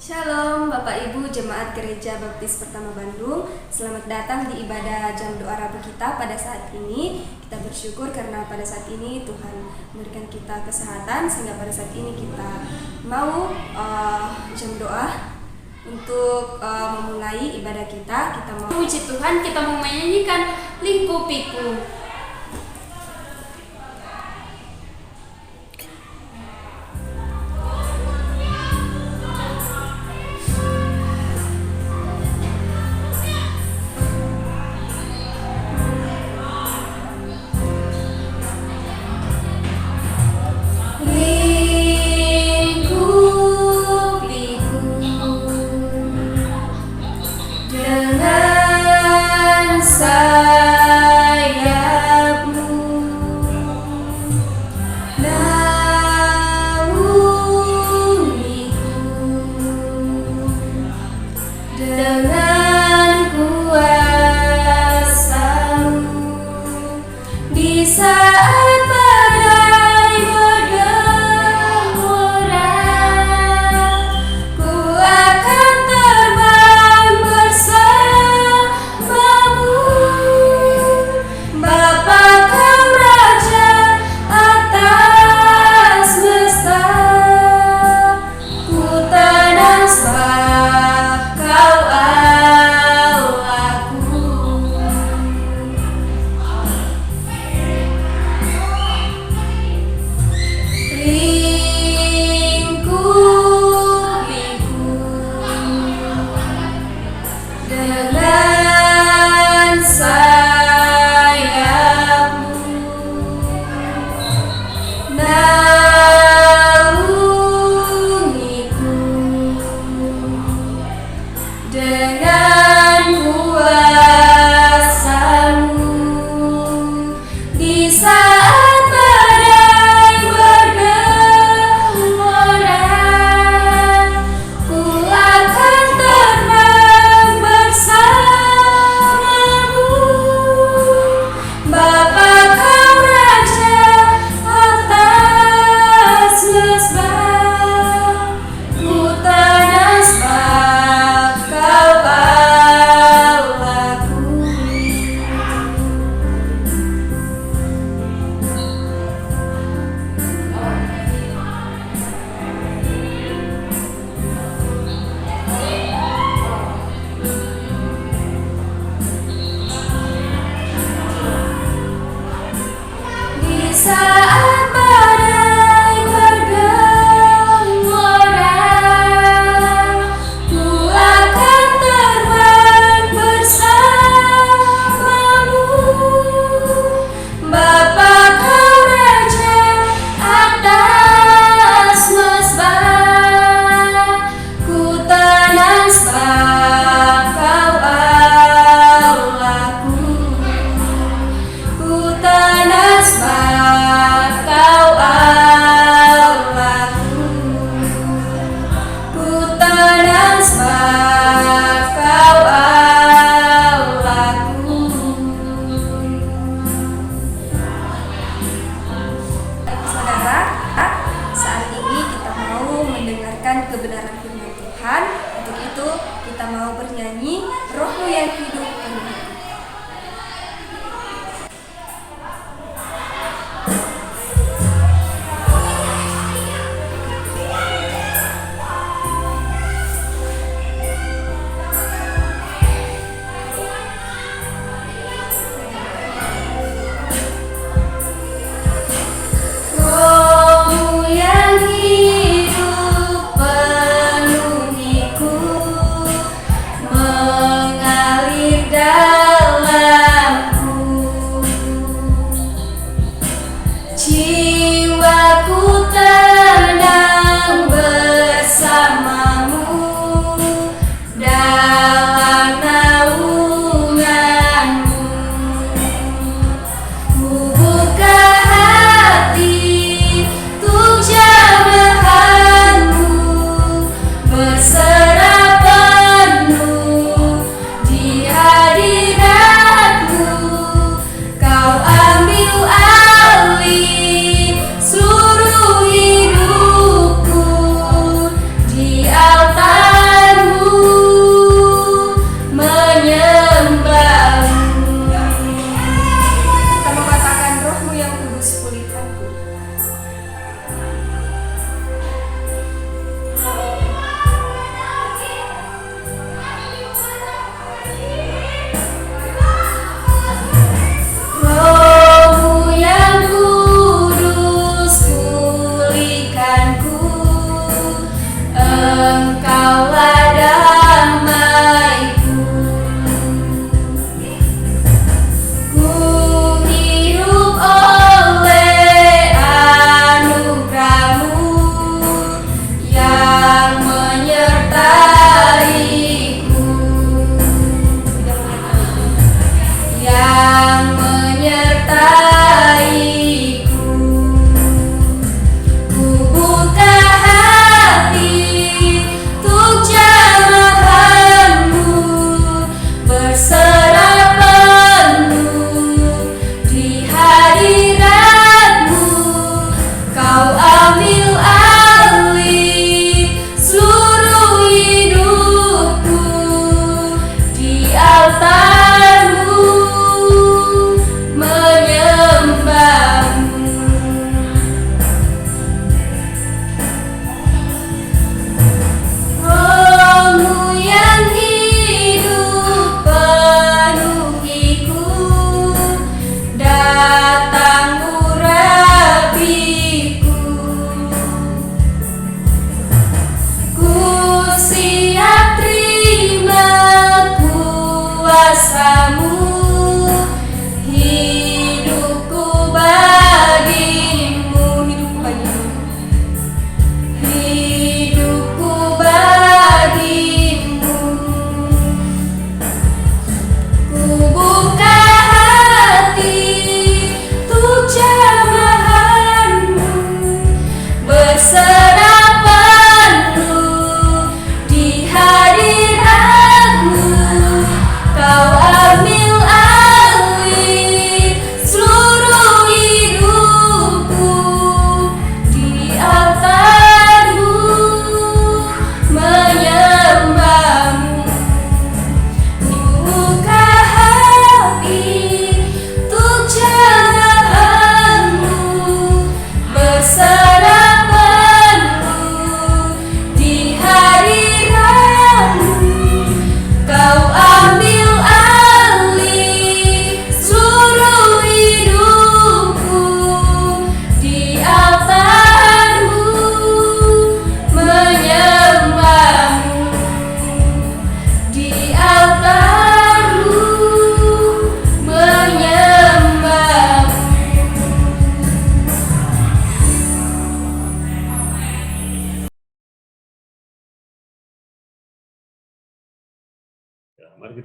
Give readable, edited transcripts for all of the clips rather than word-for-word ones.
Shalom Bapak Ibu Jemaat Gereja Baptis Pertama Bandung. Selamat datang di ibadah jam doa Rabu kita pada saat ini. Kita bersyukur karena pada saat ini Tuhan memberikan kita kesehatan, sehingga pada saat ini kita mau jam doa untuk memulai ibadah kita. Kita mau Puji Tuhan, kita mau menyanyikan Lingkupiku. dengan sayang.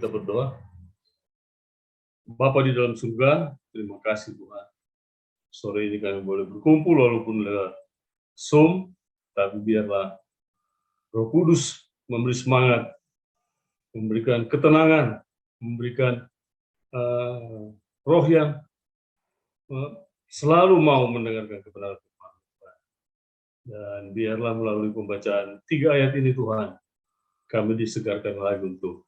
kita berdoa. Bapa di dalam surga, terima kasih Tuhan. Sore ini kami boleh berkumpul walaupun lewat Zoom, tapi biarlah Roh Kudus memberi semangat, memberikan ketenangan, memberikan roh yang selalu mau mendengarkan kebenaran Tuhan. Dan biarlah melalui pembacaan 3 ayat ini Tuhan, kami disegarkan lagi untuk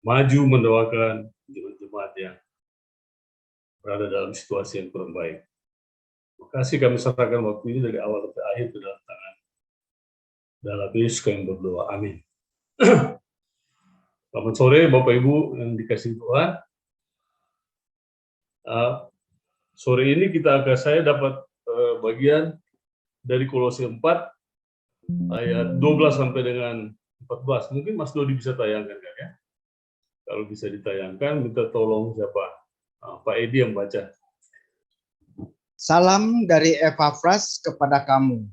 maju mendoakan jemaat yang berada dalam situasi yang kurang baik. Terima kasih, kami serahkan waktu ini dari awal sampai akhir ke dalam tangan. Dalam Yesus kami berdoa. Amin. Selamat sore Bapak Ibu yang dikasihi Tuhan. Sore ini saya dapat bagian dari Kolose 4 ayat 12 sampai dengan 14. Mungkin Mas Dodi bisa tayangkan kan ya? Kalau bisa ditayangkan, minta tolong siapa? Pak Edi yang baca. Salam dari Epafras kepada kamu.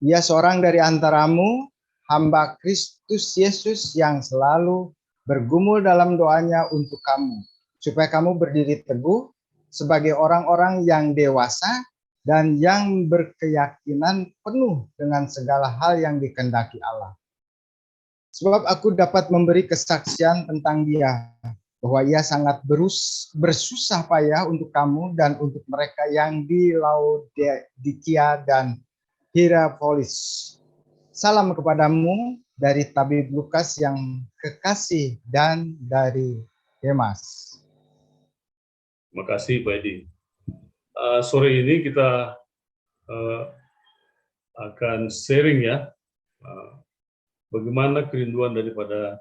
Ia seorang dari antaramu, hamba Kristus Yesus yang selalu bergumul dalam doanya untuk kamu, supaya kamu berdiri teguh sebagai orang-orang yang dewasa dan yang berkeyakinan penuh dengan segala hal yang dikehendaki Allah. Sebab aku dapat memberi kesaksian tentang dia, bahwa ia sangat bersusah payah untuk kamu dan untuk mereka yang di Laodikia dan Hierapolis. Salam kepadamu dari Tabib Lukas yang kekasih dan dari Demas. Terima kasih Pak Edi. Sore ini kita akan sharing ya, bagaimana kerinduan daripada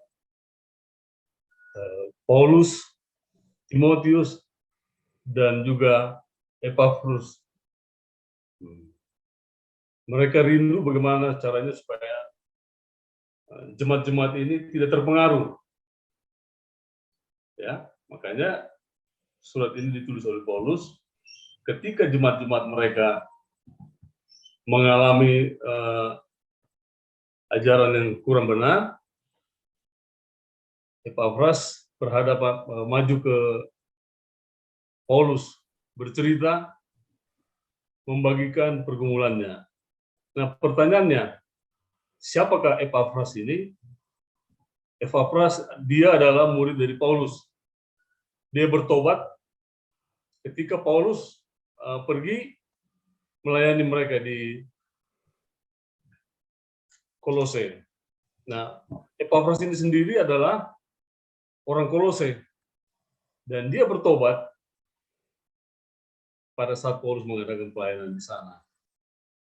Paulus, Timotius, dan juga Epafrus. Mereka rindu bagaimana caranya supaya jemaat-jemaat ini tidak terpengaruh. Ya, makanya surat ini ditulis oleh Paulus ketika jemaat-jemaat mereka mengalami ajaran yang kurang benar. Epafras maju ke Paulus, bercerita, membagikan pergumulannya. Nah, pertanyaannya, siapakah Epafras ini? Epafras, dia adalah murid dari Paulus. Dia bertobat ketika Paulus pergi melayani mereka di Kolose. Nah, Epafras ini sendiri adalah orang Kolose, dan dia bertobat pada saat Paulus mengadakan pelayanan di sana.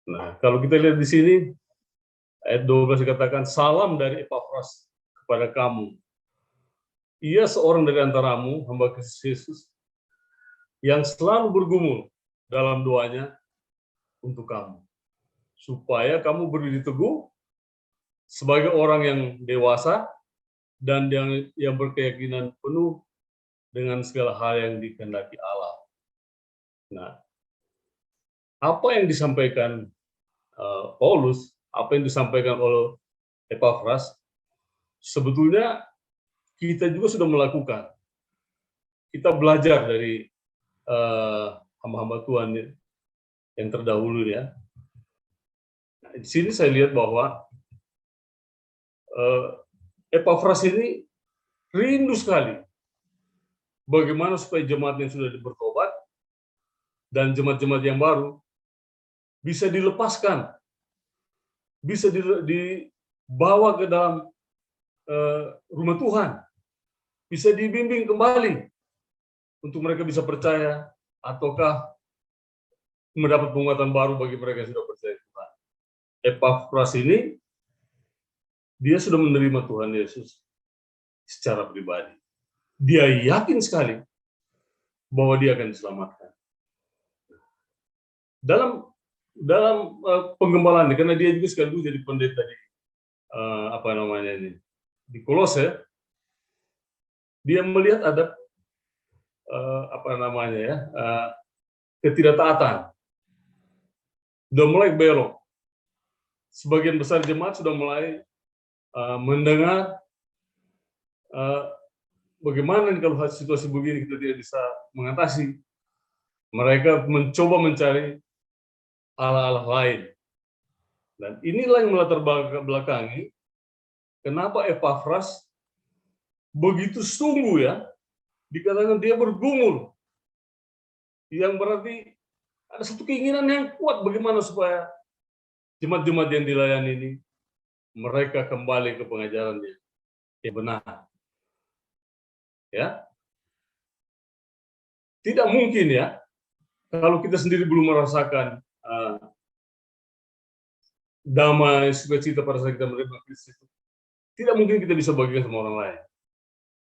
Nah, kalau kita lihat di sini, ayat 12 dikatakan, salam dari Epafras kepada kamu. Ia seorang dari antaramu, hamba Kristus Yesus, yang selalu bergumul dalam doanya untuk kamu, supaya kamu berdiri teguh sebagai orang yang dewasa dan yang berkeyakinan penuh dengan segala hal yang dikehendaki Allah. Nah, apa yang disampaikan Paulus, apa yang disampaikan oleh Epafras, sebetulnya kita juga sudah melakukan. Kita belajar dari hamba-hamba Tuhan yang terdahulu ya. Nah, di sini saya lihat bahwa Epafras ini rindu sekali bagaimana supaya jemaat yang sudah bertobat dan jemaat-jemaat yang baru bisa dilepaskan, bisa dibawa ke dalam rumah Tuhan, bisa dibimbing kembali untuk mereka bisa percaya ataukah mendapat penguatan baru bagi mereka yang sudah percaya Tuhan. Epafras ini dia sudah menerima Tuhan Yesus secara pribadi. Dia yakin sekali bahwa dia akan diselamatkan. Dalam penggembalaan, karena dia juga sekaligus jadi pendeta di Kolose, dia melihat ada ketidaktaatan. Sudah mulai belok. Sebagian besar jemaat sudah mulai mendengar bagaimana kalau situasi begini kita tidak bisa mengatasi? Mereka mencoba mencari Allah-Allah lain. Dan inilah yang melatar belakangi kenapa Epafras begitu sungguh ya, dikatakan dia bergumul. Yang berarti ada satu keinginan yang kuat bagaimana supaya jemaat-jemaat yang dilayani ini mereka kembali ke pengajarannya yang benar. Ya. Tidak mungkin ya kalau kita sendiri belum merasakan damai, sukacita pada saat kita menerima Kristus itu, tidak mungkin kita bisa bagikan sama orang lain.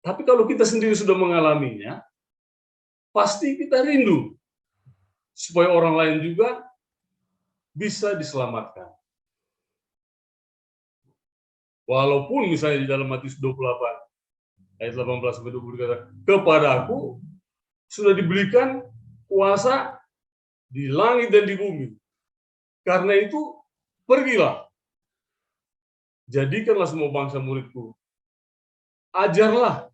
Tapi kalau kita sendiri sudah mengalaminya, pasti kita rindu supaya orang lain juga bisa diselamatkan. Walaupun misalnya di dalam Matius 28 ayat 18-20 dikatakan, kepada aku sudah diberikan kuasa di langit dan di bumi. Karena itu pergilah, jadikanlah semua bangsa muridku, ajarlah,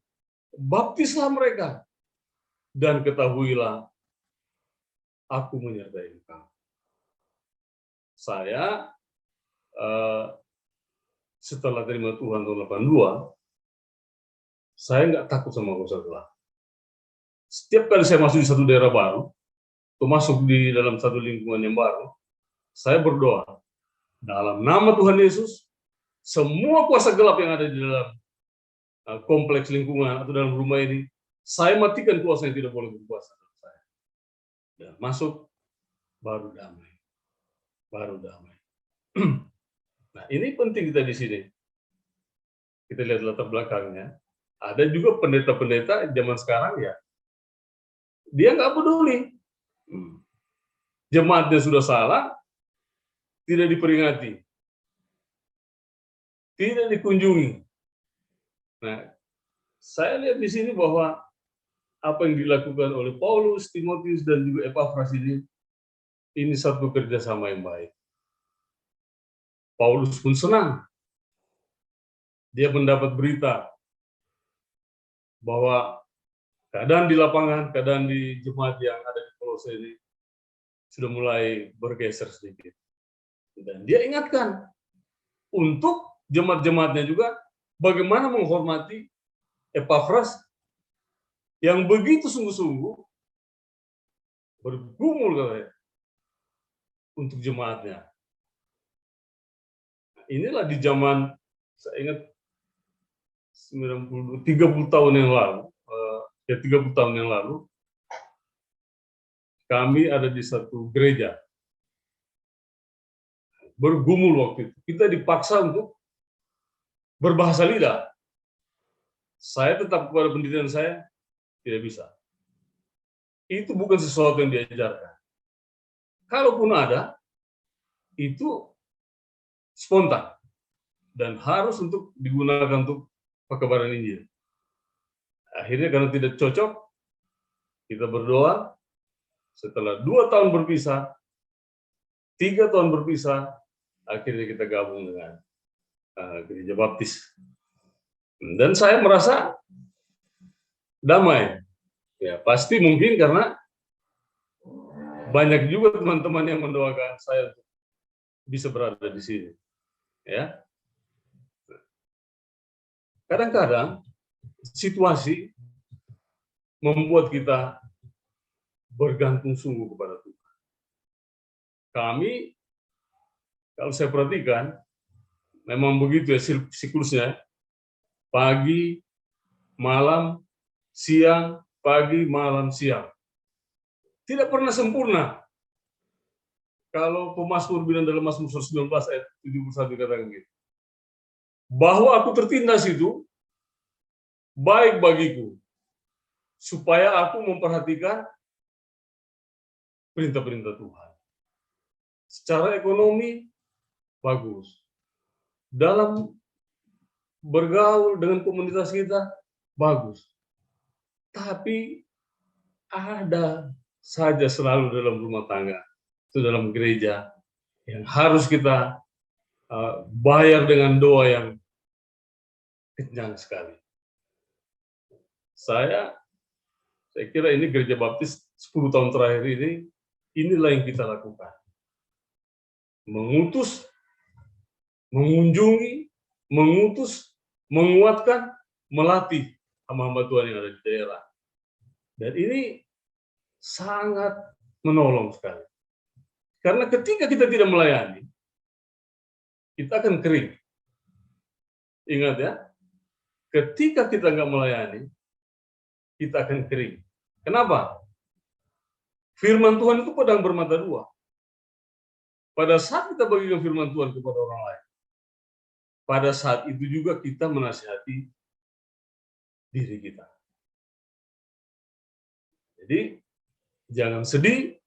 baptislah mereka, dan ketahuilah, aku menyertai engkau. Saya setelah terima Tuhan tahun 82, saya nggak takut sama kuasa Tuhan. Setiap kali saya masuk di satu daerah baru, atau masuk di dalam satu lingkungan yang baru, saya berdoa, dalam nama Tuhan Yesus, semua kuasa gelap yang ada di dalam kompleks lingkungan atau dalam rumah ini, saya matikan kuasa yang tidak boleh berkuasa dalam saya. Dan masuk, baru damai. Baru damai. Nah, ini penting kita di sini. Kita lihat latar belakangnya. Ada juga pendeta-pendeta zaman sekarang ya, dia nggak peduli. Jemaatnya sudah salah, tidak diperingati, tidak dikunjungi. Nah, saya lihat di sini bahwa apa yang dilakukan oleh Paulus, Timotius, dan juga Epafras ini satu kerjasama yang baik. Paulus pun senang. Dia mendapat berita bahwa keadaan di lapangan, keadaan di jemaat yang ada di Kolose ini sudah mulai bergeser sedikit. Dan dia ingatkan untuk jemaat-jemaatnya juga bagaimana menghormati Epafras yang begitu sungguh-sungguh bergumul katanya untuk jemaatnya. Inilah di zaman, saya ingat 30 tahun yang lalu, 30 tahun yang lalu, kami ada di satu gereja. Bergumul waktu itu. Kita dipaksa untuk berbahasa lidah. Saya tetap kepada pendidikan saya, tidak bisa. Itu bukan sesuatu yang diajarkan. Kalaupun ada, itu spontan. Dan harus untuk digunakan untuk pekabaran Injil. Akhirnya karena tidak cocok, kita berdoa. Setelah 2 tahun berpisah, 3 tahun berpisah, akhirnya kita gabung dengan gereja baptis. Dan saya merasa damai. Ya, pasti mungkin karena banyak juga teman-teman yang mendoakan saya untuk bisa berada di sini. Ya. Kadang-kadang situasi membuat kita bergantung sungguh kepada Tuhan. Kami, kalau saya perhatikan, memang begitu ya siklusnya. Pagi, malam, siang, pagi, malam, siang. Tidak pernah sempurna. Kalau pemazmur bilang dalam Mazmur 19 ayat 71 dikatakan gitu. Bahwa aku tertindas itu baik bagiku, supaya aku memperhatikan perintah-perintah Tuhan. Secara ekonomi, bagus. Dalam bergaul dengan komunitas kita, bagus. Tapi ada saja selalu dalam rumah tangga, itu dalam gereja, yang harus kita bayar dengan doa yang kencang sekali. Saya kira ini Gereja Baptis 10 tahun terakhir ini, inilah yang kita lakukan. Mengutus, mengunjungi, mengutus, menguatkan, melatih hamba-hamba Tuhan yang ada di daerah. Dan ini sangat menolong sekali. Karena ketika kita tidak melayani, kita akan kering. Ingat ya, ketika kita nggak melayani, kita akan kering. Kenapa? Firman Tuhan itu pedang bermata dua. Pada saat kita bagikan firman Tuhan kepada orang lain, pada saat itu juga kita menasihati diri kita. Jadi, jangan sedih,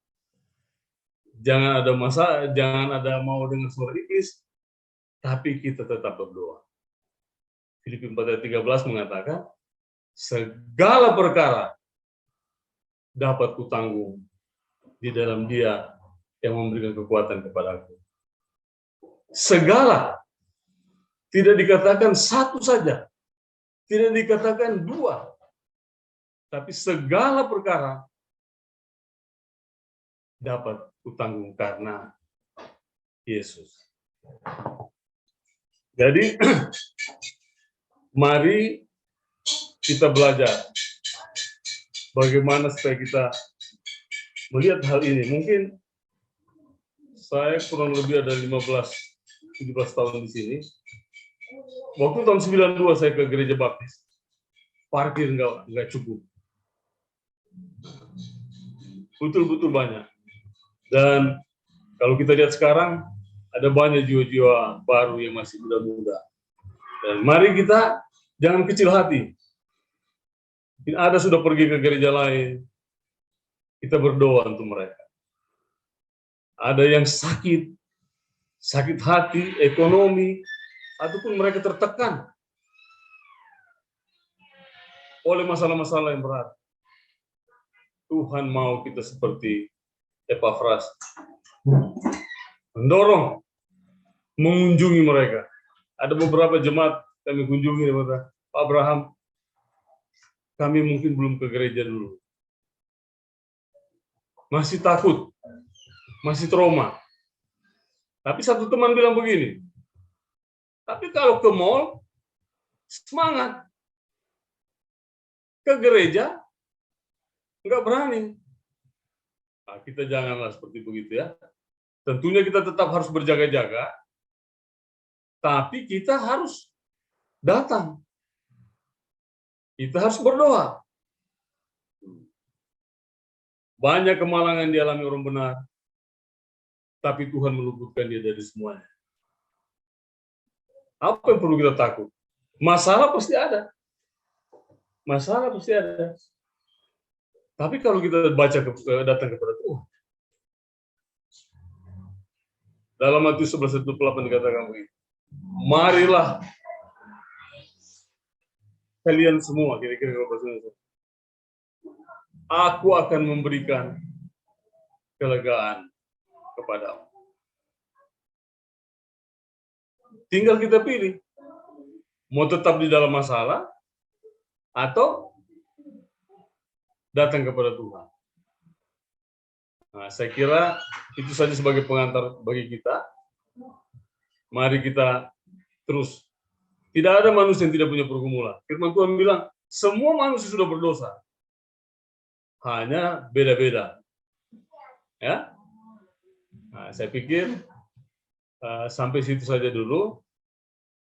jangan ada masalah, jangan ada mau dengan suara iblis, tapi kita tetap berdoa. Filipi 4 ayat 13 mengatakan, segala perkara dapat kutanggung di dalam Dia yang memberikan kekuatan kepadaku. Segala, tidak dikatakan satu saja, tidak dikatakan dua, tapi segala perkara dapat kutanggung karena Yesus. Jadi, mari kita belajar bagaimana supaya kita melihat hal ini. Mungkin saya kurang lebih ada 15-17 tahun di sini. Waktu tahun 92 saya ke Gereja Baptis, parkir nggak cukup. Betul-betul banyak. Dan kalau kita lihat sekarang, ada banyak jiwa-jiwa baru yang masih muda-muda. Dan mari kita jangan kecil hati. Mungkin ada sudah pergi ke gereja lain, kita berdoa untuk mereka. Ada yang sakit hati, ekonomi, ataupun mereka tertekan oleh masalah-masalah yang berat. Tuhan mau kita seperti Epafras, mendorong, mengunjungi mereka. Ada beberapa jemaat kami kunjungi, Pak Abraham, kami mungkin belum ke gereja dulu. Masih takut, masih trauma. Tapi satu teman bilang begini, tapi kalau ke mall, semangat. Ke gereja, nggak berani. Nah, kita janganlah seperti begitu ya. Tentunya kita tetap harus berjaga-jaga, tapi kita harus datang. Kita harus berdoa. Banyak kemalangan dialami orang benar, tapi Tuhan meluputkan dia dari semuanya. Apa yang perlu kita takut? Masalah pasti ada. Masalah pasti ada. Tapi kalau kita datang kepada Tuhan, dalam Matius 11:28 dikatakan begitu, marilah kalian semua, kira-kira kalau bahasa Indonesia, aku akan memberikan kelegaan kepadamu. Tinggal kita pilih, mau tetap di dalam masalah, atau datang kepada Tuhan. Nah, saya kira itu saja sebagai pengantar bagi kita. Mari kita terus. Tidak ada manusia yang tidak punya pergumulan. Firman Tuhan bilang, semua manusia sudah berdosa. Hanya beda-beda. Ya. Nah, saya pikir sampai situ saja dulu.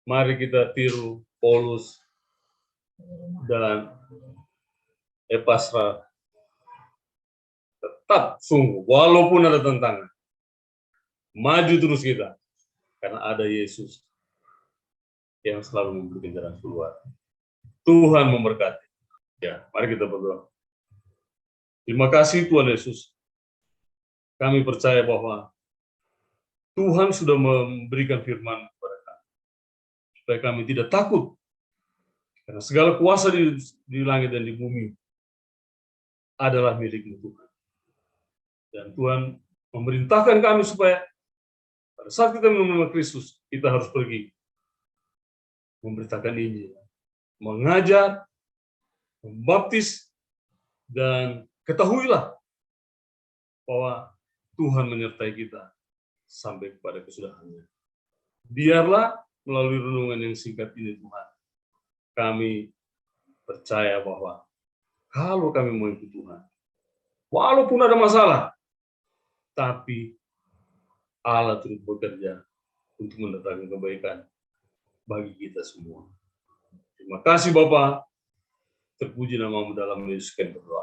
Mari kita tiru Paulus dan Epafras. Tetap sungguh, walaupun ada tantangan. Maju terus kita. Karena ada Yesus yang selalu memberikan jalan keluar. Tuhan memberkati. Ya, mari kita berdoa. Terima kasih Tuhan Yesus. Kami percaya bahwa Tuhan sudah memberikan firman kepada kami. Supaya kami tidak takut. Karena segala kuasa di langit dan di bumi adalah milik Tuhan. Dan Tuhan memerintahkan kami supaya pada saat kita menerima Kristus, kita harus pergi memberitakan Injil, mengajar, membaptis, dan ketahuilah bahwa Tuhan menyertai kita sampai kepada kesudahannya. Biarlah melalui renungan yang singkat ini Tuhan, kami percaya bahwa kalau kami mau ikut Tuhan, walaupun ada masalah, tapi Allah terus bekerja untuk mendatangkan kebaikan bagi kita semua. Terima kasih Bapa, terpuji namamu dalam Yesus kami berdoa.